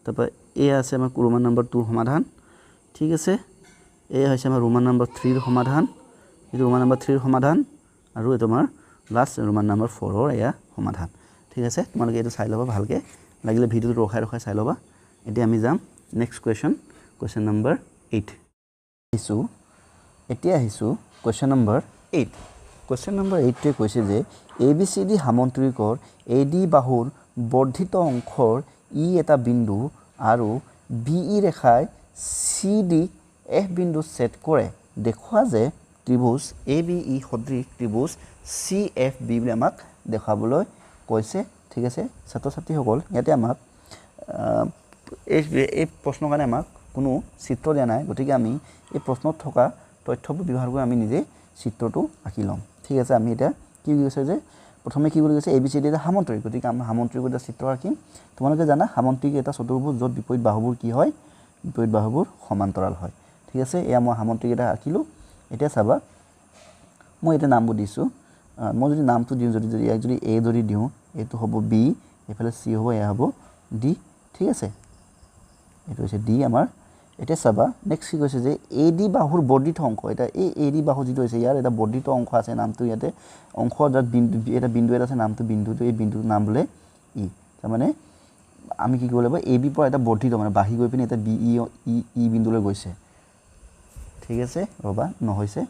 তাৰপা এ আছে আমাৰ ৰোমান নম্বৰ 2 ৰ সমাধান ঠিক আছে এ হৈছে আমাৰ ৰোমান নম্বৰ 3 ৰ সমাধান এইটো ৰোমান নম্বৰ 3 ৰ সমাধান আৰু এটা আমাৰ লাষ্ট ৰোমান নম্বৰ 4 ৰ এয়া সমাধান ঠিক আছে তোমালোকে এইটো চাই লবা ভালকে লাগিলে ভিডিওটো ৰখাই চাই লবা এতিয়া আমি যাম নেক্সট কোৱেশ্চন নম্বৰ 8 এতিয়া আহিছো কোৱেশ্চন নম্বৰ 8 কোৱেশ্চন নম্বৰ 8 তে কৈছে যে ABCD সামন্ত্ৰিকৰ AD বাহুৰ বৰ্ধিত অংশৰ ই এটা বিন্দু আৰু BE ৰেখাই CD F বিন্দু সেট কৰে দেখুৱা যে ত্ৰিভুজ ABE সদৃশ ত্ৰিভুজ CFB বুলি আমাক দেখাবলৈ কৈছে ঠিক আছে ছাত্ৰ ছাত্ৰীসকল ইয়াতে আমাক এই প্ৰশ্নৰ কাৰণে আমাক কোনো চিত্ৰ দিয়া নাই গতিকে আমি এই প্ৰশ্নত থকা তথ্যবোৰ ব্যৱহাৰ কৰি আমি নিজে চিত্ৰটো আঁকি লম ঠিক আছে আমি এটা কি কৈছে যে প্ৰথমে কি বুলি কৈছে ABCD এটা সামন্ত্ৰিক গতিকে আমি সামন্ত্ৰিক এটা চিত্ৰ আঁকিম তোমালোকে জানা সামন্ত্ৰিক এটা চতুৰ্ভুজ য'ত বিপৰীত বাহুবোৰ কি হয় বিপৰীত বাহুবোৰ সমান্তৰাল হয় ঠিক আছে এয়া মই সামন্ত্ৰিক এটা আঁকিলো এতিয়া চাবা মই এটা নামবোৰ দিছো মই যদি নামটো দিওঁ যদি A যদি দিওঁ এটো হ'ব B এফালে C হ'ব এয়া হ'ব D ঠিক আছে এটো হৈছে D আমাৰ এটা চাবা নেক্সট কি কৈছে যে AD বাহুৰ বৰ্ধিত অংশ এটা এই AD বাহু যিটো হৈছে ইয়াৰ এটা বৰ্ধিত অংশ আছে নামটো ইয়াতে অংশ যাত বিন্দু এটা বিন্দু এটা আছে নামটো বিন্দুটো এই বিন্দুৰ নাম বলে E তাৰ মানে আমি কি কৰিব লাগিব AB পৰা এটা বৰ্ধিত মানে বাহি গৈ পিনে এটা BE বিন্দুলৈ গৈছে ঠিক আছে ৰবা নহৈছে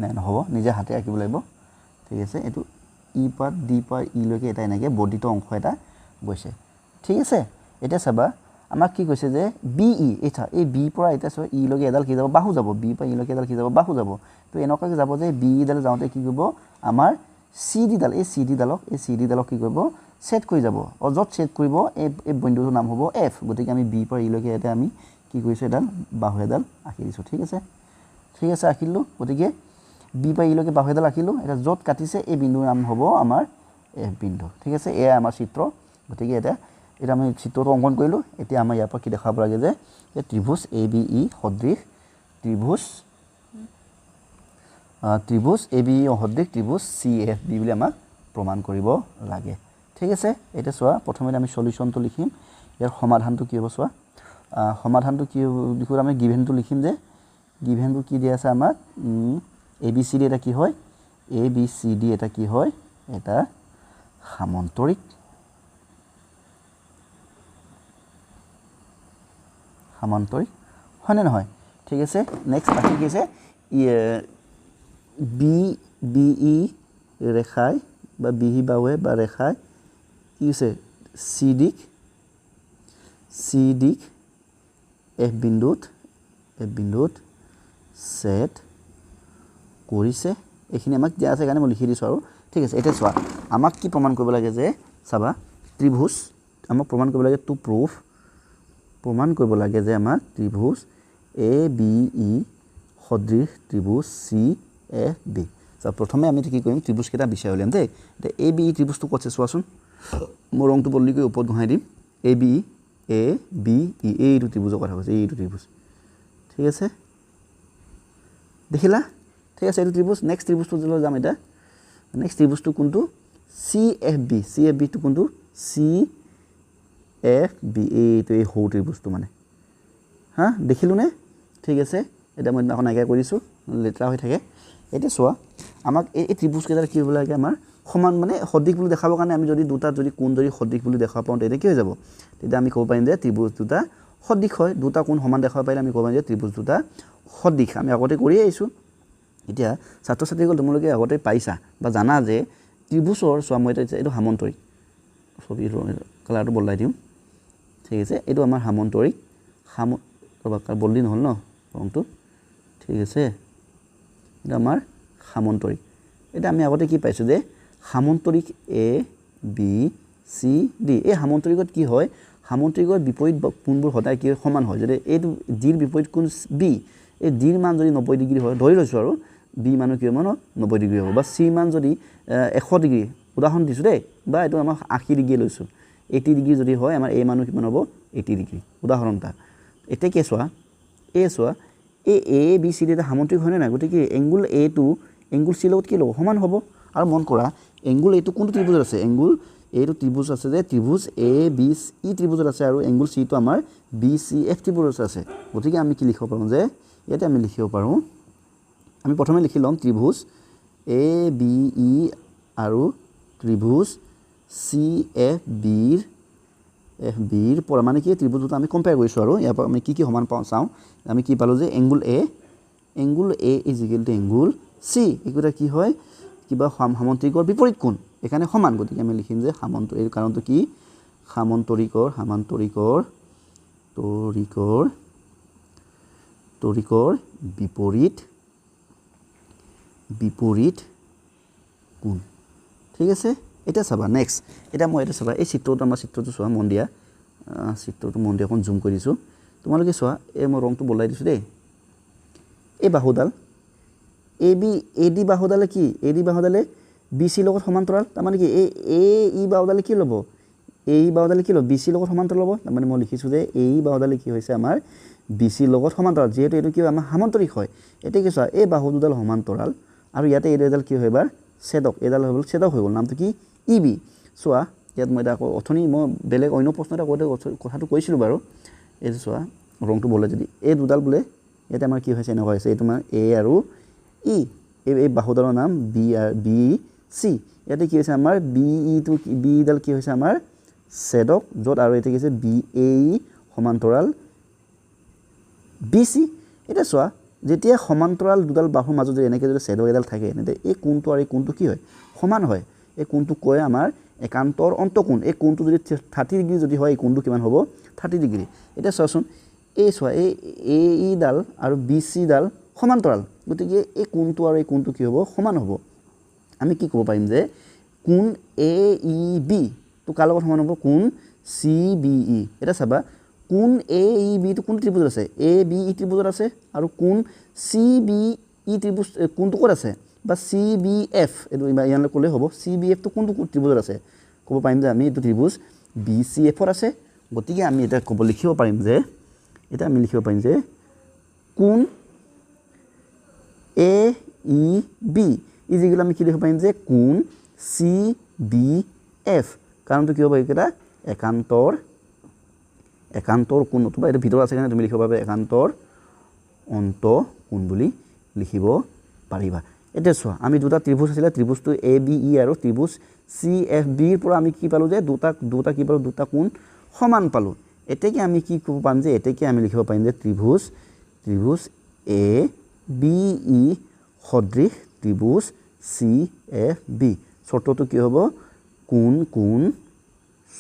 নাই নহব নিজে হাতে আঁকিব লাগিব ঠিক আছে এইটো ই পাত ডি পাত ই লৈকে এটা এনেকৈ বৰ্ধিত অংশ এটা গৈছে ঠিক আছে এতিয়া চাবা আমাক কি কৈছে যে বি ই এটা এই বি পৰা এটা চাবা ই লৈকে এডাল কি যাব বাহু যাব বি পৰা ই লৈকে এডাল কি যাব বাহু যাব তো এনেকুৱাকৈ যাব যে বি ডাল যাওঁতে কি কৰিব আমাৰ চি ডি ডাল এই চি ডি ডালক কি কৰিব সেট কৰি যাব য'ত সেট কৰিব এই বিন্দুটোৰ নাম হ'ব এফ গতিকে আমি বি পৰা ই লৈকে এটা আমি কি কৰিছোঁ এডাল বাহু এডাল আঁকি দিছোঁ ঠিক আছে আঁকিলোঁ গতিকে বি পৰা ই লৈকে বাহু এডাল আঁকিলোঁ এটা য'ত কাটিছে এই বিন্দুৰ নাম হ'ব আমাৰ এফ বিন্দু ঠিক আছে এয়া আমাৰ চিত্ৰ গতিকে এটা আমি চিত্ৰটো অংকন কৰিলোঁ এতিয়া আমাৰ ইয়াৰ পৰা কি দেখাব লাগে যে ত্ৰিভুজ এ বি ই সদৃশ ত্ৰিভুজ এ বি ই সদৃশ ত্ৰিভুজ চি এফ বি বুলি আমাক প্ৰমাণ কৰিব লাগে ঠিক আছে এতিয়া চোৱা প্ৰথমে আমি সলিউশ্যনটো লিখিম ইয়াৰ সমাধানটো কি হ'ব চোৱা সমাধানটো কি লিখোঁ আমি গিভেনটো লিখিম যে গিভেনটো কি দিয়া আছে আমাক এ বি চি ডি এটা কি হয় এ বি চি ডি এটা কি হয় এটা সামন্তৰিক হয়নে নহয় ঠিক আছে নেক্সট বাকী কি আছে বি বি ই ৰেখাই বা বি ই বাহুৱে বা ৰেখাই কি হৈছে চি ডিক এফ বিন্দুত ছেট কৰিছে এইখিনি আমাক দিয়া আছে কাৰণে মই লিখি দিছোঁ আৰু ঠিক আছে এতিয়া চোৱা আমাক কি প্ৰমাণ কৰিব লাগে যে চাবা ত্ৰিভুজ আমাক প্ৰমাণ কৰিব লাগে টু প্ৰুফ প্ৰমাণ কৰিব লাগে যে আমাক ত্ৰিভুজ এ বি ই সদৃশ ত্ৰিভুজ চি এফ বি প্ৰথমে আমি কি কৰিম ত্ৰিভুজকেইটা বিচাৰি উলিয়াম দেই এতিয়া এ বি ই ত্ৰিভুজটো ক'ত আছে চোৱাচোন মই ৰংটো বদলি কৰি ওপৰত ঘূৰাই দিম এ বি ই এইটো ত্ৰিভুজৰ কথা কৈছে এইটো ত্ৰিভুজ ঠিক আছে দেখিলা ঠিক আছে এইটো ত্ৰিভুজ নেক্সট ত্ৰিভুজটো যাম এতিয়া নেক্সট ত্ৰিভুজটো কোনটো চি এফ বিটো কোনটো চি এফ বি এইটো এই সৰু ত্ৰিভুজটো মানে হা দেখিলোঁ নে ঠিক আছে এতিয়া মই এখন নাইকিয়া কৰি দিছোঁ লেতেৰা হৈ থাকে এতিয়া চোৱা আমাক এই ত্ৰিভুজকেইটা কি হ'ব লাগে আমাৰ সমান মানে সদৃশ বুলি দেখাবৰ কাৰণে আমি যদি দুটা যদি কোণ যদি সদৃশ বুলি দেখা পাওঁ তেতিয়া কি হৈ যাব তেতিয়া আমি ক'ব পাৰিম যে ত্ৰিভুজ দুটা সদৃশ হয় দুটা কোণ সমান দেখাব পাৰিলে আমি ক'ব পাৰিম যে ত্ৰিভুজ দুটা সদৃশ আমি আগতে কৰি আহিছোঁ এতিয়া ছাত্ৰ ছাত্ৰীসকল তোমালোকে আগতে পাইছা বা জানা যে ত্ৰিভুজৰ চোৱা মই এতিয়া এইটো সামন্তৰিক ছবিৰ কালাৰটো বদলাই দিওঁ ঠিক আছে এইটো আমাৰ সামন্তৰিক বদলি নহ'ল ন ৰংটো ঠিক আছে এটা আমাৰ সামন্তৰিক এটা আমি আগতে কি পাইছোঁ যে সামন্তৰিক এ বি চি ডি এই সামন্তৰিকত কি হয় সামন্তৰিকত বিপৰীত কোণবোৰ সদায় কি সমান হয় যদি এইটো ডিৰ বিপৰীত কোণ বি এই ডিৰ মান যদি 90 ডিগ্ৰী হয় ধৰি লৈছোঁ আৰু বি মানো কি হ'ব 90 ডিগ্ৰী হ'ব বা চি মান যদি 100 ডিগ্ৰী উদাহৰণ দিছোঁ দেই বা এইটো আমাৰ 80 ডিগ্ৰী লৈছোঁ 80 ডিগ্ৰী যদি হয় আমাৰ এ মানো কিমান হ'ব 80 ডিগ্ৰী উদাহৰণ এটা এতিয়া কি চোৱা এই এ বি চি ডি এটা সামন্তৰিক হয়নে নাই গতিকে এংগুল এটো এংগুল চি লগত কি ল'ব সমান হ'ব আৰু মন কৰা এংগুল এইটো কোনটো ত্ৰিভুজত আছে এংগুল এইটো ত্ৰিভুজ আছে যে ত্ৰিভুজ এ বি ই ত্ৰিভুজত আছে আৰু এংগুল চিটো আমাৰ বি চি এফ ত্ৰিভুজত আছে গতিকে আমি কি লিখিব পাৰোঁ যে ইয়াতে আমি লিখিব পাৰোঁ আমি প্ৰথমে লিখি ল'ম ত্ৰিভুজ এ বি ই আৰু ত্ৰিভুজ চি এফ বিৰ পৰা মানে কি ত্ৰিভুজ দুটা আমি কম্পেয়াৰ কৰিছোঁ আৰু ইয়াৰ পৰা আমি কি সমান পাওঁ চাওঁ আমি কি পালোঁ যে angle A is equal to angle C এইকেইটা কি হয় কিবা সামন্তৰিকৰ বিপৰীত কোণ এইকাৰণে সমান গতিকে আমি লিখিম যে এই কাৰণটো কি সামন্তৰিকৰ বিপৰীত কোণ ঠিক আছে এটা চাবা নেক্সট এটা মই এটা চাবা এই চিত্ৰটো আমাৰ চিত্ৰটো চোৱা মন দিয়া অকণ জুম কৰি দিছোঁ তোমালোকে চোৱা এই মই ৰংটো বদলাই দিছোঁ দেই এই বাহুডাল এ ডি বাহুডালে কি এ ডি বাহুডালে বি চিৰ লগত সমান্তৰাল তাৰমানে কি এই বাহুডালে কি ল'ব বি চিৰ লগত সমান্তৰাল ল'ব তাৰমানে মই লিখিছোঁ যে এই বাহুডালে কি হৈছে আমাৰ বি চিৰ লগত সমান্তৰাল যিহেতু এইটো কি আমাৰ সামন্তৰিক হয় এতিয়া কি চোৱা এই বাহু দুডাল সমান্তৰাল আৰু ইয়াতে এইডাল কি হয় এবাৰ ছেদক এইডাল হৈ গ'ল ছেদক হৈ গ'ল নামটো কি ই বি চোৱা ইয়াত মই এটা আকৌ অথনি মই বেলেগ অন্য প্ৰশ্ন এটা কৰোঁতে কথাটো কৈছিলোঁ বাৰু এইটো চোৱা ৰংটো বলে যদি এই দুডাল বোলে ইয়াতে আমাৰ কি হৈছে এনেকুৱা হৈছে এইটো আমাৰ এ আৰু ই এই বাহুডালৰ নাম বি চি ইয়াতে কি হৈছে আমাৰ বিডাল কি হৈছে আমাৰ ছেদক য'ত আৰু এতিয়া কি হৈছে বি এ সমান্তৰাল বি চি এতিয়া চোৱা যেতিয়া সমান্তৰাল দুডাল বাহুৰ মাজত যদি এনেকৈ যদি ছেদক এডাল থাকে এনে এই কোণটো আৰু এই কোণটো কি হয় সমান হয় এই কোণটো কয় আমাৰ একান্তৰ অন্তঃকোণ এই কোণটো যদি 30 ডিগ্ৰী যদি হয় এই কোণটো কিমান হ'ব 30 ডিগ্ৰী এতিয়া চোৱাচোন এই চোৱা এই AE ডাল আৰু BC ডাল সমান্তৰাল গতিকে এই কোণটো আৰু এই কোণটো কি হ'ব সমান হ'ব আমি কি ক'ব পাৰিম যে কোণ AEB তো কাৰ লগত সমান হ'ব কোণ CBE এটা চাবা কোণ AEB তো কোন ত্ৰিভুজত আছে ABE ত্ৰিভুজত আছে আৰু কোণ CBE ত্ৰিভুজ কোনটো ক'ত আছে বা CBF এটো ইয়ালৈ ক'লে হ'ব CBF তো কোনটো ত্ৰিভুজত আছে ক'ব পাৰিম যে আমি এটো ত্ৰিভুজ BCF ত আছে গতিকে আমি এটা ক'ব লিখিব পাৰিম যে এটা আমি লিখিব পাৰিম যে কোণ AEB ইজিগুলো আমি কি লিখিব পাৰিম যে কোণ CBF কাৰণটো কি হ'ব এইকেইটা একান্তৰ কোণ অথবা এটা ভিতৰ আছে কাৰণে তুমি লিখিব পাৰিবা একান্তৰ অন্তঃকোণ বুলি লিখিব পাৰিবা এতিয়া চোৱা আমি দুটা ত্ৰিভুজ আছিল ত্ৰিভুজটো ABE আৰু ত্ৰিভুজ CFB ৰ পৰা আমি কি পালো যে দুটা কি পালো দুটা কোণ সমান পালো এতেকে আমি কি ক'ব পাম যে এতেকে আমি লিখিব পাৰিম যে ত্ৰিভুজ ABE সদৃশ ত্ৰিভুজ CFB শৰ্তটো কি হ'ব কোণ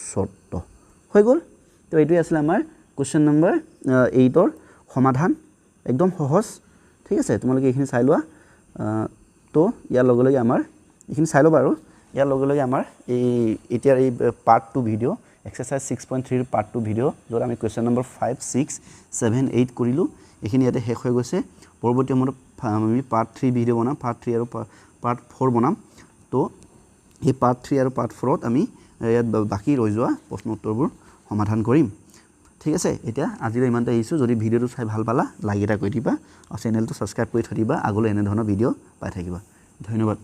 শৰ্ত হৈ গ'ল তো এইটোই আছিল আমাৰ কোৱেশ্চন নম্বৰ 8 ৰ সমাধান একদম সহজ ঠিক আছে তোমালোকে এইখিনি চাই লোৱা তো ইয়াৰ লগে লগে আমাৰ এইখিনি চাই লবা আৰু ইয়াৰ লগে লগে আমাৰ এই এতিয়া এই পাৰ্ট 2 ভিডিও এক্সাৰসাইজ 6.3 ৰ পাৰ্ট 2 ভিডিও য'ত আমি কোৱেশ্চন নম্বৰ 5 6 7 8 কৰিলো এইখিনি ইয়াতে শেষ হৈ গৈছে পৰৱৰ্তী সময়ত আমি পাৰ্ট 3 ভিডিও বনাম পাৰ্ট 3 আৰু পাৰ্ট 4 বনাম তো এই পাৰ্ট 3 আৰু পাৰ্ট 4 ত আমি ইয়াত বাকি ৰৈ যোৱা প্ৰশ্ন উত্তৰবোৰ সমাধান কৰিম ঠিক আছে এতিয়া আজিলৈ ইমানতে আহিছো যদি ভিডিওটো চাই ভাল পালা লাইক এটা কৰি দিবা আৰু চেনেলটো সাবস্ক্ৰাইব কৰি থৈ দিবা আগলৈ এনে ধৰণৰ ভিডিও পাই থাকিবা ধন্যবাদ